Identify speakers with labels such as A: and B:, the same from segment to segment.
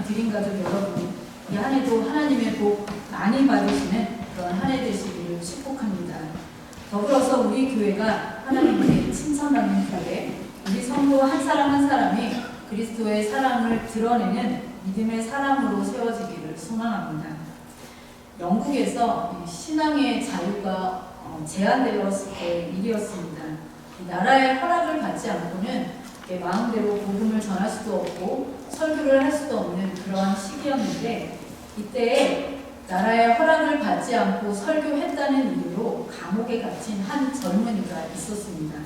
A: 드림 가족 여러분, 이 한 해도 하나님의 복 많이 받으시는 그런 한 해 되시기를 축복합니다. 더불어서 우리 교회가 하나님께 칭찬받는 교회, 우리 성도 한 사람 한 사람이 그리스도의 사랑을 드러내는 믿음의 사람으로 세워지기를 소망합니다. 영국에서 신앙의 자유가 제한되었을 때 일이었습니다. 나라의 허락을 받지 않고는 마음대로 복음을 전할 수도 없고 설교를 할 수도 없는 그러한 시기였는데, 이때에 나라의 허락을 받지 않고 설교했다는 이유로 감옥에 갇힌 한 젊은이가 있었습니다.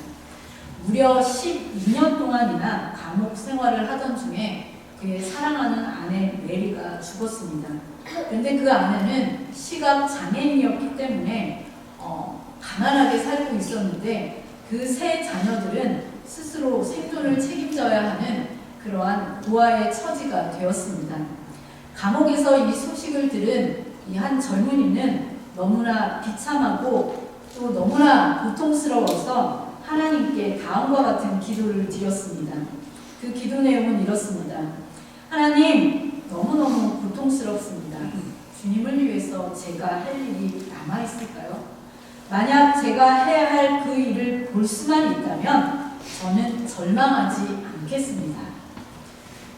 A: 무려 12년 동안이나 감옥 생활을 하던 중에 그의 사랑하는 아내 메리가 죽었습니다. 그런데 그 아내는 시각 장애인이었기 때문에 가난하게 살고 있었는데, 그 세 자녀들은 스스로 생존을 책임져야 하는 그러한 고아의 처지가 되었습니다. 감옥에서 이 소식을 들은 이 한 젊은이는 너무나 비참하고 또 너무나 고통스러워서 하나님께 다음과 같은 기도를 드렸습니다. 그 기도 내용은 이렇습니다. 하나님, 너무너무 고통스럽습니다. 주님을 위해서 제가 할 일이 남아있을까요? 만약 제가 해야 할 그 일을 볼 수만 있다면 저는 절망하지 않겠습니다.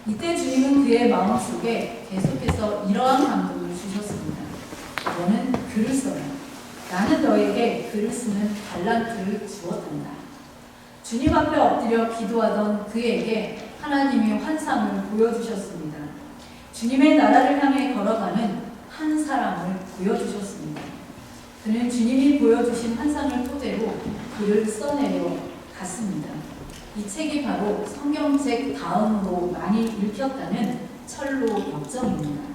A: 이때 주님은 그의 마음속에 계속해서 이러한 감동을 주셨습니다. 너는 글을 써라. 나는 너에게 글을 쓰는 달란트를 주었단다. 주님 앞에 엎드려 기도하던 그에게 하나님이 환상을 보여주셨습니다. 주님의 나라를 향해 걸어가는 한 사람을 보여주셨습니다. 그는 주님이 보여주신 환상을 토대로 글을 써내려 갔습니다. 이 책이 바로 성경책 다음으로 많이 읽혔다는 철로 역정입니다.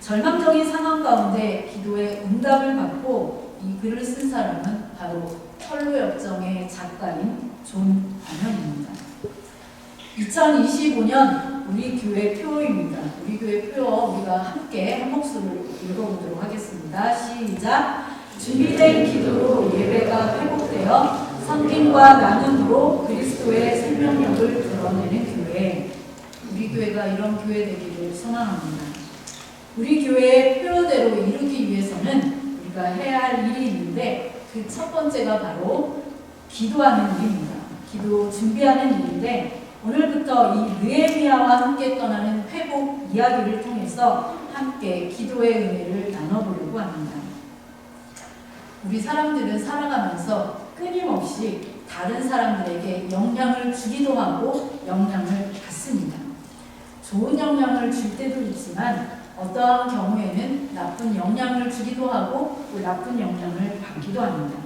A: 절망적인 상황 가운데 기도의 응답을 받고 이 글을 쓴 사람은 바로 철로 역정의 작가인 존 반면입니다. 2025년 우리 교회 표어입니다. 우리 교회 표어 우리가 함께 한 목소리로 읽어보도록 하겠습니다. 시작! 준비된 기도로 예배가 회복되어 섬김과 나눔으로 그리스도의 생명력을 드러내는 교회. 우리 교회가 이런 교회 되기를 소망합니다. 우리 교회의 표어대로 이루기 위해서는 우리가 해야 할 일이 있는데, 그 첫 번째가 바로 기도하는 일입니다. 기도 준비하는 일인데, 오늘부터 이 느헤미야와 함께 떠나는 회복 이야기를 통해서 함께 기도의 은혜를 나눠보려고 합니다. 우리 사람들은 살아가면서 끊임없이 다른 사람들에게 영향을 주기도 하고 영향을 받습니다. 좋은 영향을 줄 때도 있지만 어떠한 경우에는 나쁜 영향을 주기도 하고 또 나쁜 영향을 받기도 합니다.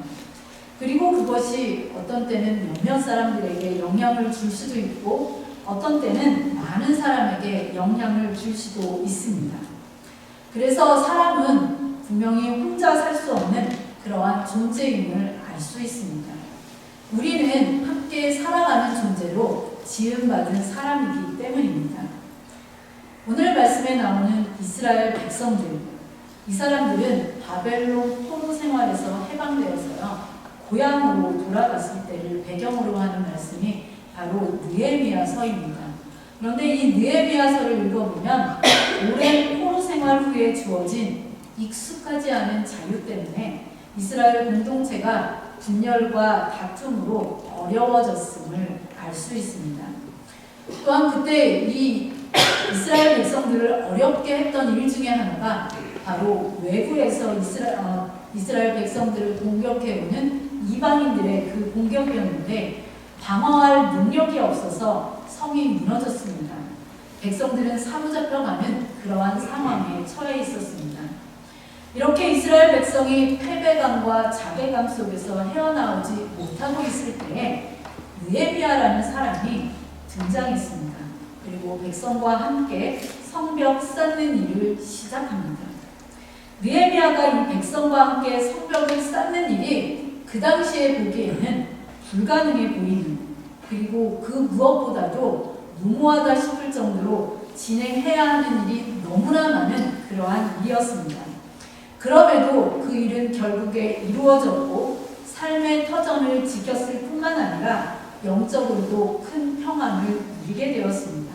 A: 그리고 그것이 어떤 때는 몇몇 사람들에게 영향을 줄 수도 있고 어떤 때는 많은 사람에게 영향을 줄 수도 있습니다. 그래서 사람은 분명히 혼자 살 수 없는 그러한 존재임을 알 수 있습니다. 우리는 함께 살아가는 존재로 지음받은 사람이기 때문입니다. 오늘 말씀에 나오는 이스라엘 백성들, 이 사람들은 바벨론 포로 생활에서 해방되어서요, 고향으로 돌아갔을 때를 배경으로 하는 말씀이 바로 느헤미야서입니다. 그런데 이 느헤미야서를 읽어보면 오랜 포로 생활 후에 주어진 익숙하지 않은 자유 때문에 이스라엘 공동체가 분열과 다툼으로 어려워졌음을 알 수 있습니다. 또한 그때 이 이스라엘 백성들을 어렵게 했던 일 중에 하나가 바로 외부에서 이스라엘 백성들을 공격해오는 이방인들의 그 공격이었는데, 방어할 능력이 없어서 성이 무너졌습니다. 백성들은 사로잡혀가는 그러한 상황에 처해 있었습니다. 이렇게 이스라엘 백성이 패배감과 자괴감 속에서 헤어나오지 못하고 있을 때에 느헤미야라는 사람이 등장했습니다. 그리고 백성과 함께 성벽 쌓는 일을 시작합니다. 느헤미야가 이 백성과 함께 성벽을 쌓는 일이 그 당시에 보기에는 불가능해 보이는, 그리고 그 무엇보다도 무모하다 싶을 정도로 진행해야 하는 일이 너무나 많은 그러한 일이었습니다. 그럼에도 그 일은 결국에 이루어졌고 삶의 터전을 지켰을 뿐만 아니라 영적으로도 큰 평안을 누리게 되었습니다.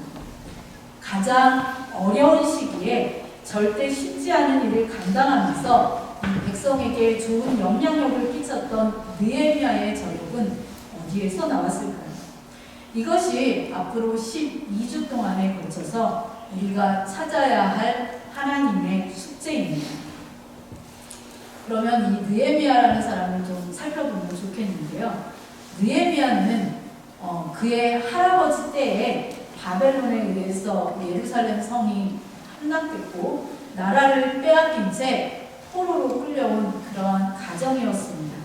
A: 가장 어려운 시기에 절대 쉽지 않은 일을 감당하면서 백성에게 좋은 영향력을 끼쳤던 느헤미야의 저력은 어디에서 나왔을까요? 이것이 앞으로 12주 동안에 걸쳐서 우리가 찾아야 할 하나님의 숙제입니다. 그러면 이 느헤미야라는 사람을 좀 살펴보면 좋겠는데요. 느헤미야는 그의 할아버지 때에 바벨론에 의해서 예루살렘 성이 함락됐고 나라를 빼앗긴 채 포로로 끌려온 그러한 가정이었습니다.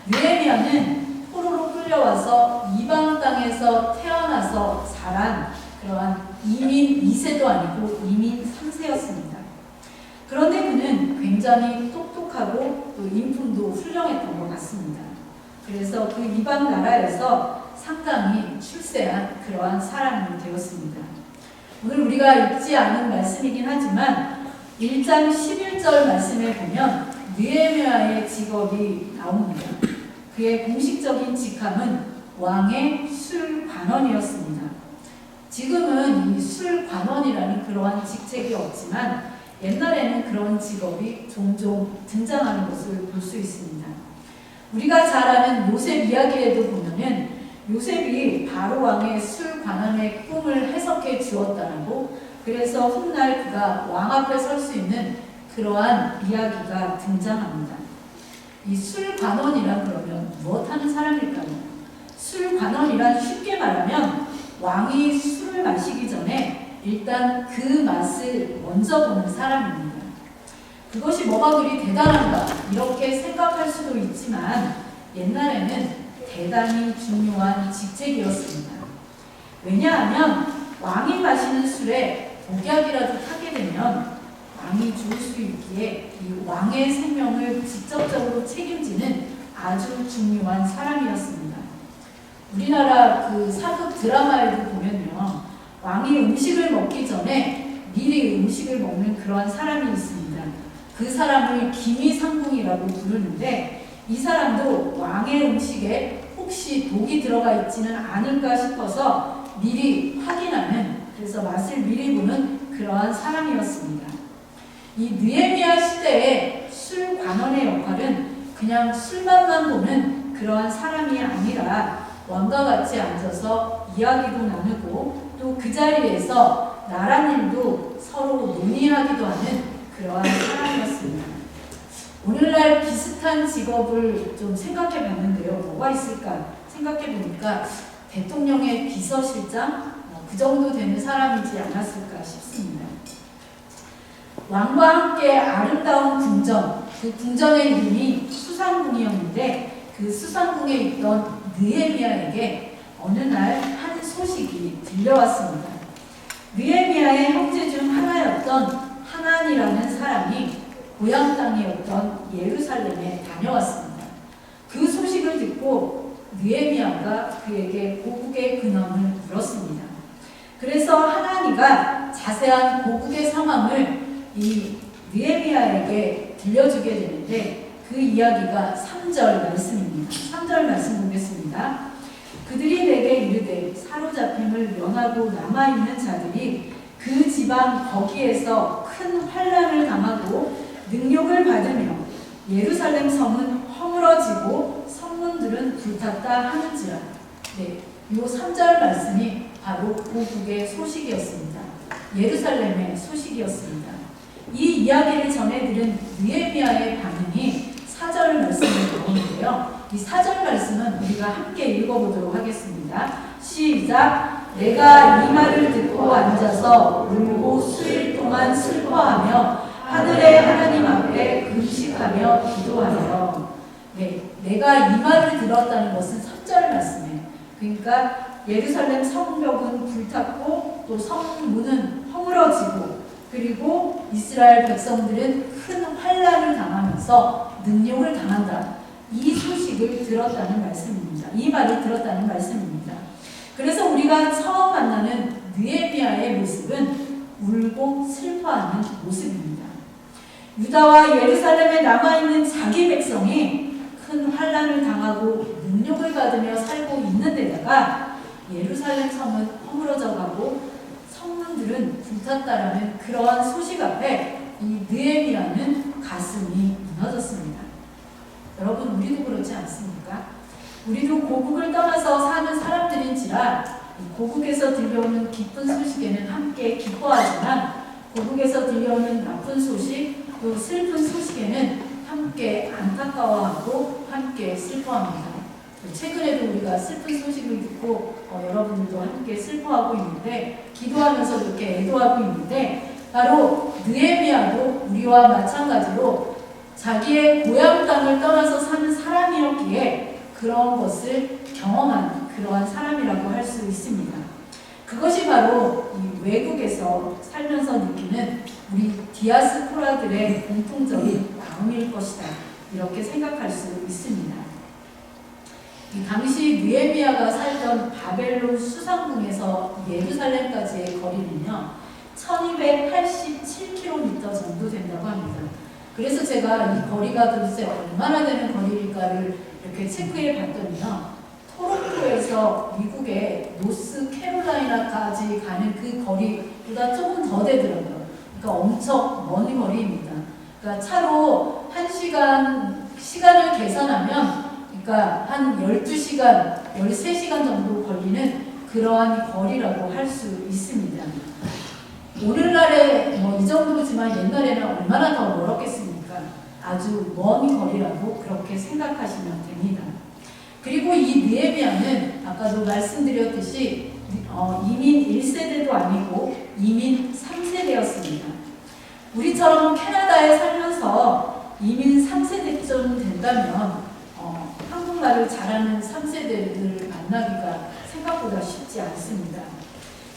A: 느헤미야는 포로로 끌려와서 이방 땅에서 태어나서 자란 그러한 이민 2세도 아니고 이민 3세였습니다. 그런데 그는 굉장히 똑똑하고 또 인품도 훌륭했던 것 같습니다. 그래서 그 이방 나라에서 상당히 출세한 그러한 사람이 되었습니다. 오늘 우리가 읽지 않은 말씀이긴 하지만 1장 11절 말씀에 보면 느헤미야의 직업이 나옵니다. 그의 공식적인 직함은 왕의 술관원이었습니다. 지금은 이 술관원이라는 그러한 직책이 없지만 옛날에는 그런 직업이 종종 등장하는 것을 볼 수 있습니다. 우리가 잘 아는 요셉 이야기에도 보면은 요셉이 바로 왕의 술관원의 꿈을 해석해 주었다라고 그래서 훗날 그가 왕 앞에 설 수 있는 그러한 이야기가 등장합니다. 이 술관원이란 그러면 무엇하는 사람일까요? 술관원이란 쉽게 말하면 왕이 술을 마시기 전에 일단 그 맛을 먼저 보는 사람입니다. 그것이 뭐가 그리 대단한가 이렇게 생각할 수도 있지만 옛날에는 대단히 중요한 직책이었습니다. 왜냐하면 왕이 마시는 술에 독약이라도 타게 되면 왕이 죽을 수 있기에 이 왕의 생명을 직접적으로 책임지는 아주 중요한 사람이었습니다. 우리나라 그 사극 드라마에도 보면요. 왕이 음식을 먹기 전에 미리 음식을 먹는 그러한 사람이 있습니다. 그 사람을 기미상궁이라고 부르는데 이 사람도 왕의 음식에 혹시 독이 들어가 있지는 않을까 싶어서 미리 확인하는 그래서 맛을 미리 보는 그러한 사람이었습니다. 이 느헤미야 시대의 술관원의 역할은 그냥 술맛만 보는 그러한 사람이 아니라 왕과 같이 앉아서 이야기도 나누고 또 그 자리에서 나라 일도 서로 논의하기도 하는 그러한 사람이었습니다. 오늘날 비슷한 직업을 좀 생각해 봤는데요. 뭐가 있을까 생각해 보니까 대통령의 비서실장 그 정도 되는 사람이지 않았을까 싶습니다. 왕과 함께 아름다운 궁전, 그 궁전의 이름이 수상궁이었는데 그 수상궁에 있던 느헤미야에게 어느 날 한 소식이 들려왔습니다. 느헤미야의 형제 중 하나였던 하난이라는 사람이 고향 땅이었던 예루살렘에 다녀왔습니다. 그 소식을 듣고 느헤미야가 그에게 고국의 근황을 물었습니다. 그래서 하나니가 자세한 고국의 상황을 이 느헤미야에게 들려주게 되는데 그 이야기가 3절 말씀입니다. 3절 말씀 보겠습니다. 그들이 내게 이르되 사로잡힘을 면하고 남아있는 자들이 그 지방 거기에서 큰 환난을 당하고 능욕을 받으며 예루살렘 성은 허물어지고 성문들은 불탔다 하는지라. 네, 이 3절 말씀이 바로 고국의 소식이었습니다. 예루살렘의 소식이었습니다. 이 이야기를 전해들은 느헤미야의 반응이 4절 말씀에 나오는데요. 이 4절 말씀은 우리가 함께 읽어보도록 하겠습니다. 시작! 내가 이 말을 듣고 앉아서 울고 수일 동안 슬퍼하며 하늘의 하나님 앞에 금식하며 기도하며. 네, 내가 이 말을 들었다는 것은 3절 말씀이에요. 그러니까 예루살렘 성벽은 불탔고 또 성문은 허물어지고 그리고 이스라엘 백성들은 큰 환난을 당하면서 능욕을 당한다. 이 소식을 들었다는 말씀입니다. 이 말을 들었다는 말씀입니다. 그래서 우리가 처음 만나는 느헤미야의 모습은 울고 슬퍼하는 모습입니다. 유다와 예루살렘에 남아있는 자기 백성이 큰 환난을 당하고 능욕을 받으며 살고 있는 데다가 예루살렘 성은 허물어져 가고 성문들은 집들은 불탔다라는 그러한 소식 앞에 이 느헤미야는 가슴이 무너졌습니다. 여러분, 우리도 그렇지 않습니까? 우리도 고국을 떠나서 사는 사람들인지라 고국에서 들려오는 기쁜 소식에는 함께 기뻐하지만 고국에서 들려오는 나쁜 소식, 또 슬픈 소식에는 함께 안타까워하고 함께 슬퍼합니다. 최근에도 우리가 슬픈 소식을 듣고 여러분들도 함께 슬퍼하고 있는데, 기도하면서 이렇게 애도하고 있는데, 바로 느헤미야도 우리와 마찬가지로 자기의 고향 땅을 떠나서 사는 사람이었기에 그런 것을 경험한 그러한 사람이라고 할 수 있습니다. 그것이 바로 이 외국에서 살면서 느끼는 우리 디아스포라들의 공통적인 마음일 것이다, 이렇게 생각할 수 있습니다. 이 당시 느헤미야가 살던 바벨론 수상궁에서 예루살렘까지의 거리는요 1287km 정도 된다고 합니다. 그래서 제가 이 거리가 도대체 얼마나 되는 거리일까를 이렇게 체크해 봤더니요, 토론토에서 미국의 노스캐롤라이나까지 가는 그 거리보다 조금 더 되더라고요. 그러니까 엄청 먼 거리입니다. 그러니까 차로 1시간을 계산하면 그러니까 한 12시간, 13시간 정도 걸리는 그러한 거리라고 할 수 있습니다. 오늘날에 이 정도지만 옛날에는 얼마나 더 멀었겠습니까? 아주 먼 거리라고 그렇게 생각하시면 됩니다. 그리고 이 느헤미야는 아까도 말씀드렸듯이 이민 1세대도 아니고 이민 3세대였습니다. 우리처럼 캐나다에 살면서 이민 3세대쯤 된다면 한국말을 잘하는 3세대를 만나기가 생각보다 쉽지 않습니다.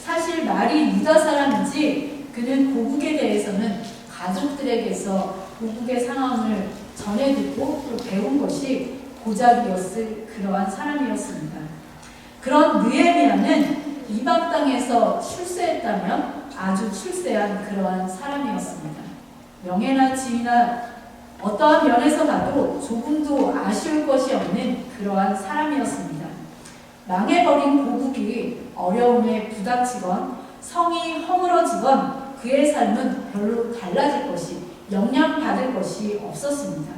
A: 사실 말이 유다 사람인지 그는 고국에 대해서는 가족들에게서 고국의 상황을 전해 듣고 또 배운 것이 고작이었을 그러한 사람이었습니다. 그런 느헤미야는 이방 땅에서 출세했다면 아주 출세한 그러한 사람이었습니다. 명예나 지위나 어떠한 면에서 봐도 조금도 아쉬울 것이 없는 그러한 사람이었습니다. 망해버린 고국이 어려움에 부닥치건 성이 허물어지건 그의 삶은 별로 달라질 것이, 영향받을 것이 없었습니다.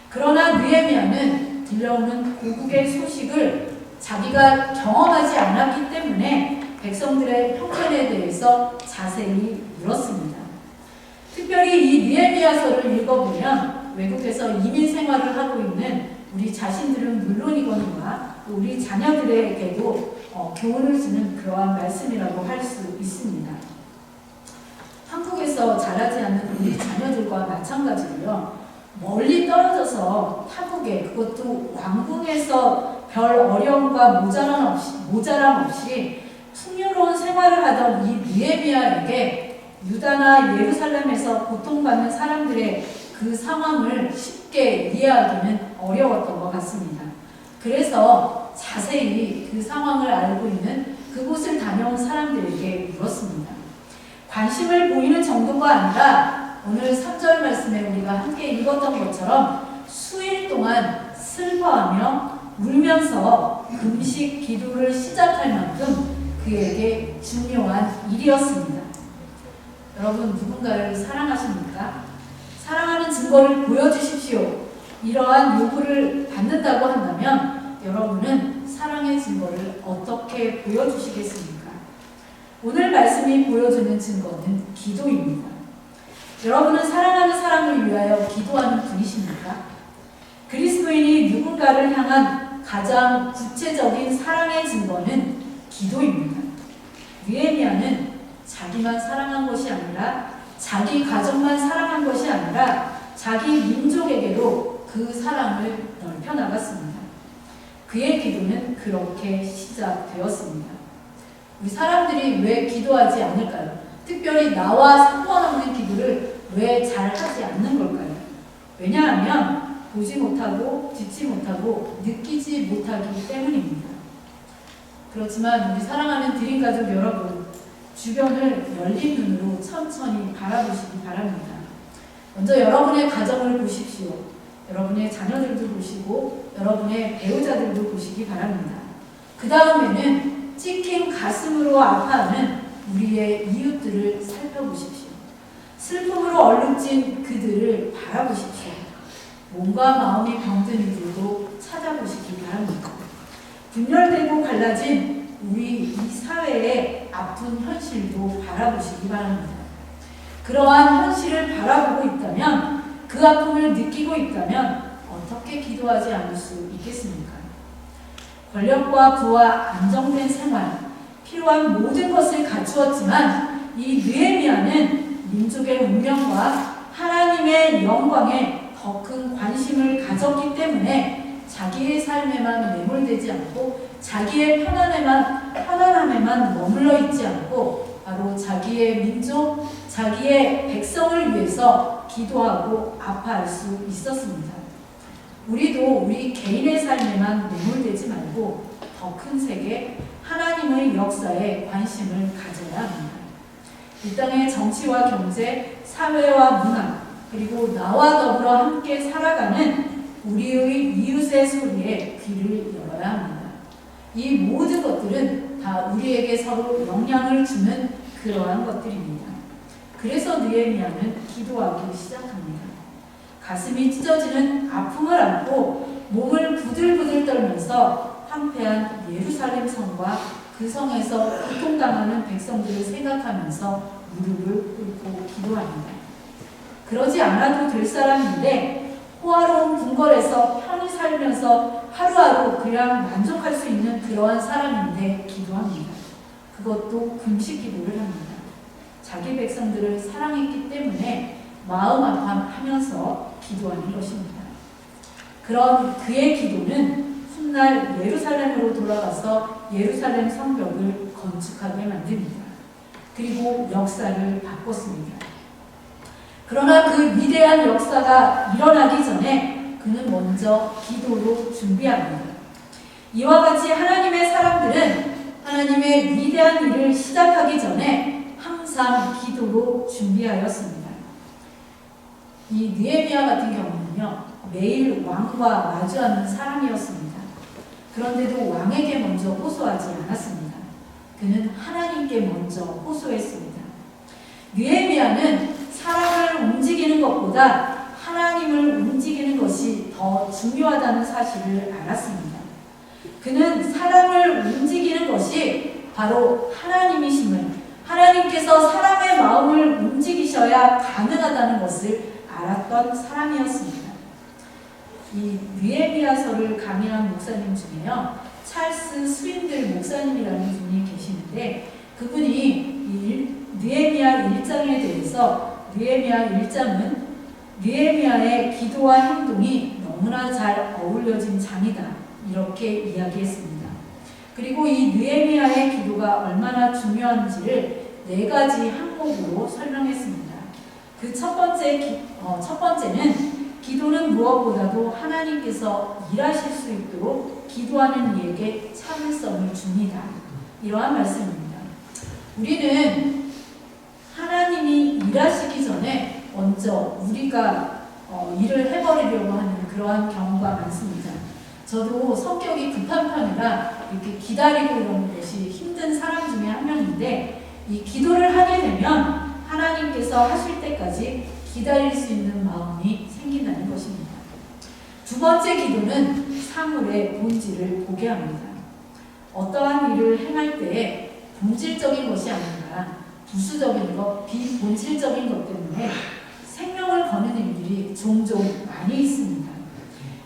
A: 그러나 느헤미야는 들려오는 고국의 소식을 자기가 경험하지 않았기 때문에 백성들의 형편에 대해서 자세히 물었습니다. 특별히 이 느헤미야서를 읽어보면 외국에서 이민 생활을 하고 있는 우리 자신들은 물론이거니와 우리 자녀들에게도 교훈을 주는 그러한 말씀이라고 할 수 있습니다. 한국에서 자라지 않는 우리 자녀들과 마찬가지로요, 멀리 떨어져서 타국에, 그것도 왕궁에서 별 어려움과 모자람 없이 풍요로운 생활을 하던 이 느헤미야에게 유다나 예루살렘에서 고통받는 사람들의 그 상황을 쉽게 이해하기는 어려웠던 것 같습니다. 그래서 자세히 그 상황을 알고 있는 그곳을 다녀온 사람들에게 물었습니다. 관심을 보이는 정도가 아니라 오늘 3절 말씀에 우리가 함께 읽었던 것처럼 수일 동안 슬퍼하며 울면서 금식 기도를 시작할 만큼 그에게 중요한 일이었습니다. 여러분, 누군가를 사랑하십니까? 사랑하는 증거를 보여주십시오. 이러한 요구를 받는다고 한다면 여러분은 사랑의 증거를 어떻게 보여주시겠습니까? 오늘 말씀이 보여주는 증거는 기도입니다. 여러분은 사랑하는 사람을 위하여 기도하는 분이십니까? 그리스도인이 누군가를 향한 가장 구체적인 사랑의 증거는 기도입니다. 느헤미야는 자기만 사랑한 것이 아니라 자기 가족만 사랑한 것이 아니라 자기 민족에게도 그 사랑을 넓혀 나갔습니다. 그의 기도는 그렇게 시작되었습니다. 우리 사람들이 왜 기도하지 않을까요? 특별히 나와 상관없는 기도를 왜 잘하지 않는 걸까요? 왜냐하면 보지 못하고 듣지 못하고 느끼지 못하기 때문입니다. 그렇지만 우리 사랑하는 드림가족 여러분, 주변을 열린 눈으로 천천히 바라보시기 바랍니다. 먼저 여러분의 가정을 보십시오. 여러분의 자녀들도 보시고 여러분의 배우자들도 보시기 바랍니다. 그 다음에는 찍힌 가슴으로 아파하는 우리의 이웃들을 살펴보십시오. 슬픔으로 얼룩진 그들을 바라보십시오. 몸과 마음이 병든 이들도 찾아보시기 바랍니다. 분열되고 갈라진 우리 이 사회의 아픈 현실도 바라보시기 바랍니다. 그러한 현실을 바라보고 있다면, 그 아픔을 느끼고 있다면 어떻게 기도하지 않을 수 있겠습니까? 권력과 부와 안정된 생활, 필요한 모든 것을 갖추었지만 이 느헤미야는 민족의 운명과 하나님의 영광에 더 큰 관심을 가졌기 때문에 자기의 삶에만 매몰되지 않고 자기의 편안함에만 머물러 있지 않고 바로 자기의 민족, 자기의 백성을 위해서 기도하고 아파할 수 있었습니다. 우리도 우리 개인의 삶에만 매몰되지 말고 더 큰 세계, 하나님의 역사에 관심을 가져야 합니다. 이 땅의 정치와 경제, 사회와 문화, 그리고 나와 더불어 함께 살아가는 우리의 이웃의 소리에 귀를 열어야 합니다. 이 모든 것들은 다 우리에게 서로 영향을 주는 그러한 것들입니다. 그래서 느헤미야는 기도하기 시작합니다. 가슴이 찢어지는 아픔을 안고 몸을 부들부들 떨면서 황폐한 예루살렘 성과 그 성에서 고통당하는 백성들을 생각하면서 무릎을 꿇고 기도합니다. 그러지 않아도 될 사람인데 호화로운 궁궐에서 편히 살면서 하루하루 그냥 만족할 수 있는 그러한 사람인데 기도합니다. 그것도 금식 기도를 합니다. 자기 백성들을 사랑했기 때문에 마음 아파하면서 기도하는 것입니다. 그런 그의 기도는 훗날 예루살렘으로 돌아가서 예루살렘 성벽을 건축하게 만듭니다. 그리고 역사를 바꿨습니다. 그러나 그 위대한 역사가 일어나기 전에 그는 먼저 기도로 준비합니다. 이와 같이 하나님의 사람들은 하나님의 위대한 일을 시작하기 전에 항상 기도로 준비하였습니다. 이 느헤미야 같은 경우는요, 매일 왕과 마주하는 사람이었습니다. 그런데도 왕에게 먼저 호소하지 않았습니다. 그는 하나님께 먼저 호소했습니다. 느헤미야는 사람을 움직이는 것보다 하나님을 움직이는 것이 더 중요하다는 사실을 알았습니다. 그는 사람을 움직이는 것이 바로 하나님이심을, 하나님께서 사람의 마음을 움직이셔야 가능하다는 것을 알았던 사람이었습니다. 이 느헤미야서를 강의한 목사님 중에요, 찰스 스윈들 목사님이라는 분이 계시는데, 그분이 이 느헤미야 1장에 대해서 느헤미야 1장은 느헤미야의 기도와 행동이 너무나 잘 어울려진 장이다, 이렇게 이야기했습니다. 그리고 이 느헤미야의 기도가 얼마나 중요한지를 4가지 항목으로 설명했습니다. 그 첫 번째는 기도는 무엇보다도 하나님께서 일하실 수 있도록 기도하는 이에게 참을성을 줍니다. 이러한 말씀입니다. 우리는 하나님이 일하시기 전에 먼저 우리가 일을 해버리려고 하는 그러한 경우가 많습니다. 저도 성격이 급한 편이라 이렇게 기다리고 이러는 것이 힘든 사람 중에 한 명인데, 이 기도를 하게 되면 하나님께서 하실 때까지 기다릴 수 있는 마음이 생긴다는 것입니다. 두 번째 기도는 사물의 본질을 보게 합니다. 어떠한 일을 행할 때에 본질적인 것이 아니라 부수적인 것, 비본질적인 것 때문에 생명을 거는 일들이 종종 많이 있습니다.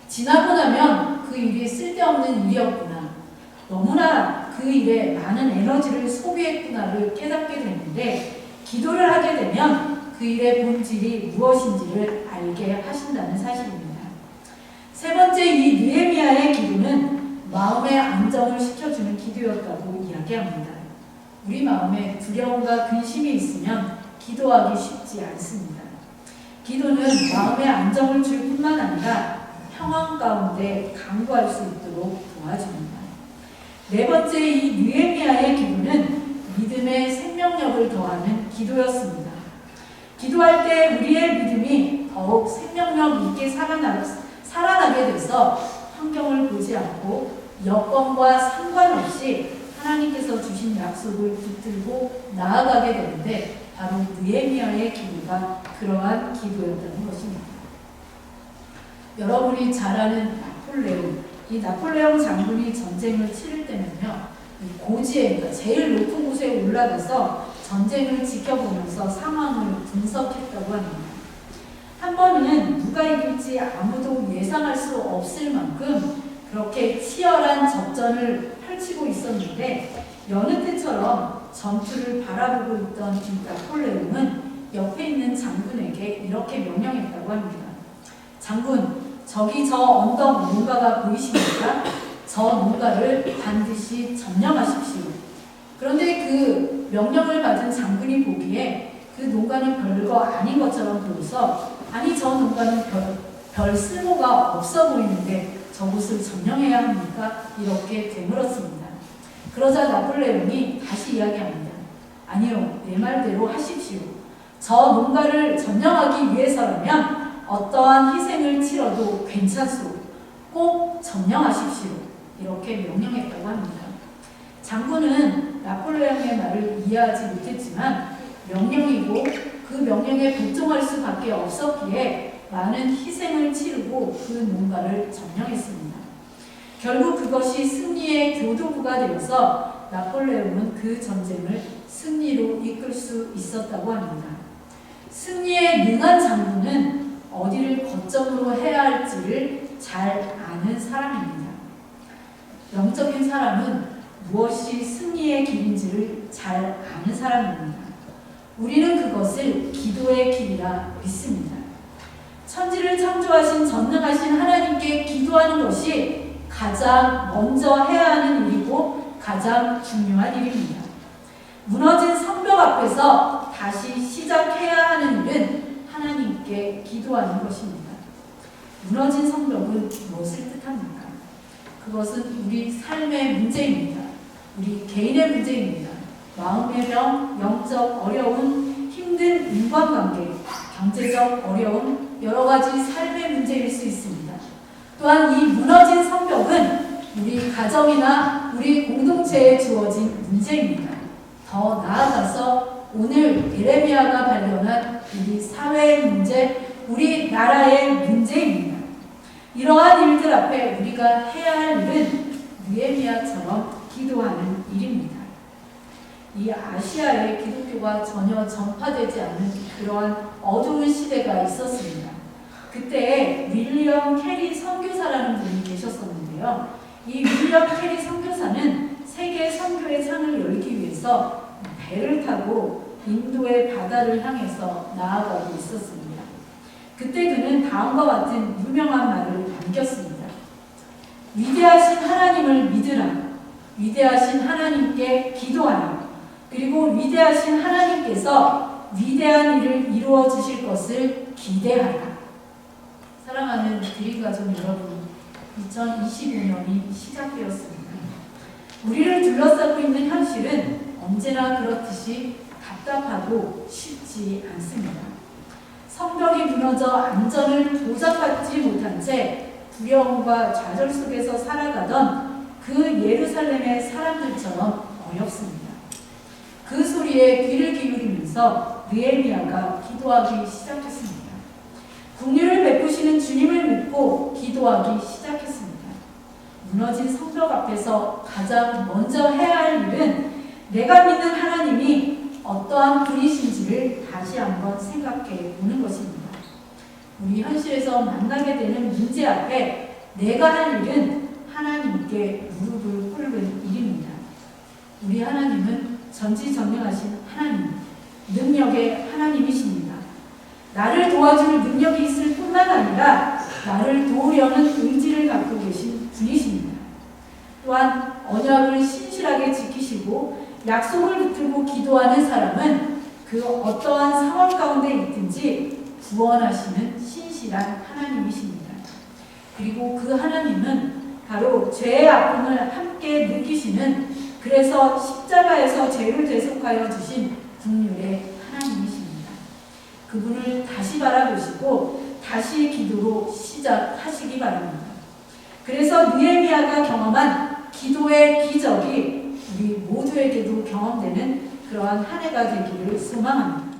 A: 지나고 나면 그 일이 쓸데없는 일이었구나, 너무나 그 일에 많은 에너지를 소비했구나를 깨닫게 되는데, 기도를 하게 되면 그 일의 본질이 무엇인지를 알게 하신다는 사실입니다. 세 번째, 이 느헤미야의 기도는 마음의 안정을 시켜주는 기도였다고 이야기합니다. 우리 마음에 두려움과 근심이 있으면 기도하기 쉽지 않습니다. 기도는 마음의 안정을 줄 뿐만 아니라 평안 가운데 강구할 수 있도록 도와줍니다. 네 번째, 이 느헤미야의 기도는 믿음의 생명력을 더하는 기도였습니다. 기도할 때 우리의 믿음이 더욱 생명력 있게 살아나게 돼서 환경을 보지 않고 여건과 상관없이 하나님께서 주신 약속을 붙들고 나아가게 되는데 바로 느헤미야의 기도가 그러한 기도였다는 것입니다. 여러분이 잘 아는 나폴레옹, 이 나폴레옹 장군이 전쟁을 치를 때는요, 고지에, 그러니까 제일 높은 곳에 올라가서 전쟁을 지켜보면서 상황을 분석했다고 합니다. 한 번은 누가 이길지 아무도 예상할 수 없을 만큼 그렇게 치열한 접전을 펼치고 있었는데 여느 때처럼 전투를 바라보고 있던 이 나폴레옹은 옆에 있는 장군에게 이렇게 명령했다고 합니다. 장군, 저기 저 언덕 농가가 보이십니까? 저 농가를 반드시 점령하십시오. 그런데 그 명령을 받은 장군이 보기에 그 농가는 별거 아닌 것처럼 보여서 아니 저 농가는 별 쓸모가 없어 보이는데 저곳을 점령해야 합니까? 이렇게 되물었습니다. 그러자 나폴레옹이 다시 이야기합니다. 아니요, 내 말대로 하십시오. 저 농가를 점령하기 위해서라면 어떠한 희생을 치러도 괜찮소. 꼭 점령하십시오. 이렇게 명령했다고 합니다. 장군은 나폴레옹의 말을 이해하지 못했지만 명령이고 그 명령에 복종할 수밖에 없었기에 많은 희생을 치르고 그 농가를 점령했습니다. 결국 그것이 승리의 교도부가 되어서 나폴레옹은 그 전쟁을 승리로 이끌 수 있었다고 합니다. 승리에 능한 장군은 어디를 거점으로 해야 할지를 잘 아는 사람입니다. 영적인 사람은 무엇이 승리의 길인지를 잘 아는 사람입니다. 우리는 그것을 기도의 길이라 믿습니다. 천지를 창조하신 전능하신 하나님께 기도하는 것이 가장 먼저 해야 하는 일이고 가장 중요한 일입니다. 무너진 성벽 앞에서 다시 시작해야 하는 일은 하나님께 기도하는 것입니다. 무너진 성벽은 무엇을 뜻합니까? 그것은 우리 삶의 문제입니다. 우리 개인의 문제입니다. 마음의 병, 영적 어려움, 힘든 인간관계, 경제적 어려움, 여러 가지 삶의 문제일 수 있습니다. 또한 이 무너진 성벽은 우리 가정이나 우리 공동체에 주어진 문제입니다. 더 나아가서 오늘 예레미야가 발견한 우리 사회의 문제, 우리 나라의 문제입니다. 이러한 일들 앞에 우리가 해야 할 일은 느헤미야처럼 기도하는 일입니다. 이 아시아에 기독교가 전혀 전파되지 않는 그러한 어두운 시대가 있었습니다. 그때 윌리엄 캐리 선교사라는 분이 계셨었는데요. 이 윌리엄 캐리 선교사는 세계 선교의 창을 열기 위해서 배를 타고 인도의 바다를 향해서 나아가고 있었습니다. 그때 그는 다음과 같은 유명한 말을 남겼습니다. 위대하신 하나님을 믿으라. 위대하신 하나님께 기도하라. 그리고 위대하신 하나님께서 위대한 일을 이루어 주실 것을 기대하라. 사랑하는 드림가족 여러분, 2025년이 시작되었습니다. 우리를 둘러싸고 있는 현실은 언제나 그렇듯이 답답하고 쉽지 않습니다. 성벽이 무너져 안전을 보장받지 못한 채 두려움과 좌절 속에서 살아가던 그 예루살렘의 사람들처럼 어렵습니다. 그 소리에 귀를 기울이면서 느헤미야가 기도하기 시작했습니다. 긍휼을 베푸시는 주님을 믿고 기도하기 시작했습니다. 무너진 성벽 앞에서 가장 먼저 해야 할 일은 내가 믿는 하나님이 어떠한 분이신지를 다시 한번 생각해 보는 것입니다. 우리 현실에서 만나게 되는 문제 앞에 내가 할 일은 하나님께 무릎을 꿇는 일입니다. 우리 하나님은 전지전능하신 하나님, 능력의 하나님이십니다. 나를 도와줄 능력이 있을 뿐만 아니라 나를 도우려는 의지를 갖고 계신 분이십니다. 또한 언약을 신실하게 지키시고 약속을 붙들고 기도하는 사람은 그 어떠한 상황 가운데 있든지 구원하시는 신실한 하나님이십니다. 그리고 그 하나님은 바로 죄의 아픔을 함께 느끼시는, 그래서 십자가에서 죄를 대속하여 주신 긍휼의 하나님이십니다. 그분을 다시 바라보시고 다시 기도로 시작하시기 바랍니다. 그래서 느헤미야가 경험한 기도의 기적이 우리 모두에게도 경험되는 그러한 한 해가 되기를 소망합니다.